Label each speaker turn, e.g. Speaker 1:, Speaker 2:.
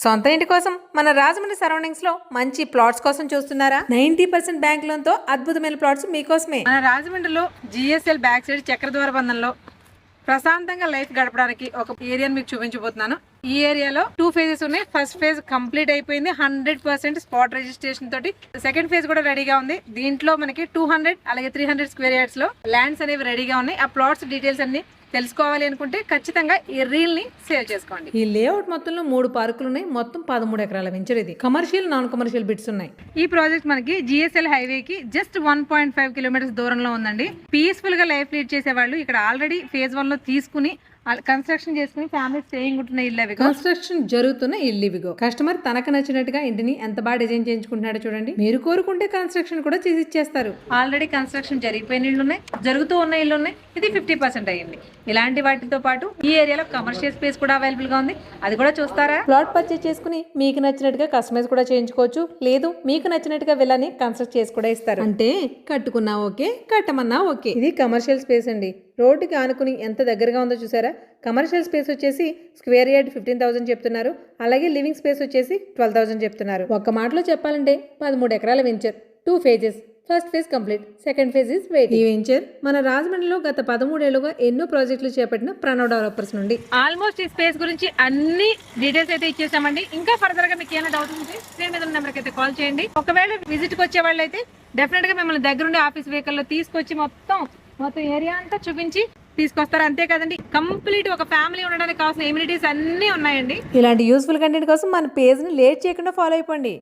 Speaker 1: సొంత ఇంటి కోసం మన రాజమండ్రి సరౌండింగ్స్ లో మంచి ప్లాట్స్ కోసం చూస్తున్నారా? 90% బ్యాంక్ లోన్ తో అద్భుతమైన ప్లాట్స్ మీకోసమే. మన రాజమండ్రిలో జిఎస్ఎల్ బ్యాక్ సైడ్ చక్రద్వార బంధంలో ప్రశాంతంగా లైఫ్ గడపడానికి ఒక ఏరియాని మీకు చూపించబోతున్నాను. ఈ ఏరియాలో 2 phases ఉన్నాయి. ఫస్ట్ ఫేజ్ కంప్లీట్ అయిపోయింది 100% స్పాట్ రిజిస్ట్రేషన్ తోటి. సెకండ్ ఫేజ్ కూడా రెడీగా ఉంది. దీంట్లో మనకి 200 అలాగే 300 స్క్వేర్ యార్డ్స్ లో ల్యాండ్స్ అనేవి రెడీగా ఉన్నాయి. ఆ ప్లాట్స్ డీటెయిల్స్ అన్ని తెలుసుకోవాలి అనుకుంటే ఖచ్చితంగా ఈ రీల్ ని సేవ్ చేసుకోండి. ఈ లేఅవుట్ మొత్తంలో 3 పార్కులు ఉన్నాయి. మొత్తం 13 ఎకరాల వెంచర్ ఇది. కమర్షియల్ నాన్ కమర్షియల్ బిట్స్ ఉన్నాయి. ఈ ప్రాజెక్ట్ మనకి జిఎస్ఎల్ హైవే కి జస్ట్ 1.5 కిలోమీటర్స్ దూరంలో ఉందండి. పీస్ఫుల్ గా లైఫ్ లీడ్ చేసే వాళ్ళు ఇక్కడ ఆల్రెడీ ఫేజ్ 1 లో తీసుకుని కన్స్ట్రక్షన్ చేసుకుని ఫ్యామిలీ స్టేయింగ్ ఉంటున్న ఇల్లు అవి. కన్స్ట్రక్షన్ జరుగుతున్న ఇల్లు ఇవిగో. కస్టమర్ తనకు నచ్చినట్టుగా ఇంటిని ఎంత బాగా డిజైన్ చేయించుకుంటున్నాడో చూడండి. మీరు కోరుకుంటే కన్స్ట్రక్షన్ కూడా చేసి ఇచ్చేస్తారు. ఆల్రెడీ కన్స్ట్రక్షన్ జరిగిపోయిన ఇల్లు ఉన్నాయి, జరుగుతూ ఉన్న ఇల్లు ఉన్నాయి. ఇది 50% అయ్యింది. ఇలాంటి వాటితో పాటు ఈ ఏరియాలో కమర్షియల్ స్పేస్ కూడా అవైలబుల్ గా ఉంది. అది కూడా చూస్తారా? ప్లాట్ పర్చేస్ చేసుకుని మీకు నచ్చినట్టుగా కస్టమైజ్ కూడా చేయించుకోవచ్చు. లేదు మీకు నచ్చినట్టుగా విల్లాని కన్స్ట్రక్ట్ చేసి కూడా ఇస్తారు. అంటే కట్టుకున్నా ఓకే, కట్టమన్నా ఓకే. ఇది కమర్షియల్ స్పేస్ అండి. రోడ్డుకి ఆనుకుని ఎంత దగ్గరగా ఉందో చూసారా? కమర్షియల్ స్పేస్ వచ్చేసి స్క్వేర్ యార్డ్ 15,000 చెప్తున్నారు. అలాగే లివింగ్ స్పేస్ వచ్చేసి 12,000 చెప్తున్నారు. ఒక్క మాటలో చెప్పాలంటే 13 ఎకరాల venture, 2 phases. First phase complete, second phase is waiting. ఈ వెంచర్ మన రాజమండ్రిలో గత 13 ఏళ్లుగా ఎన్నో ప్రాజెక్టులు చేపట్టిన ప్రణవ్ డెవలపర్స్ నుండి. ఆల్మోస్ట్ ఈ స్పేస్ గురించి అన్ని డీటెయిల్స్ అయితే ఇచ్చేసామండి. ఇంకా ఫర్దర్ గా మీకు ఏమైనా డౌట్ ఉంటే స్క్రీన్ మీద ఉన్న నెంబర్కి అయితే కాల్ చేయండి. ఒకవేళ విజిట్ కి వచ్చే వాళ్ళు అయితే డెఫినెట్ గా మిమ్మల్ని దగ్గరుండి ఆఫీస్ వెహికల్ లో తీసుకొచ్చి మొత్తం ఏరియా అంతా చూపించి తీసుకొస్తారు. అంతే కదండి, కంప్లీట్ ఒక ఫ్యామిలీ ఉండడానికి కావాల్సిన ఎమ్యూనిటీస్ అన్ని ఉన్నాయండి. ఇలాంటి యూస్ఫుల్ కంటెంట్ కోసం మన పేజ్ ని లేట్ చేయకుండా ఫాలో అయిపోండి.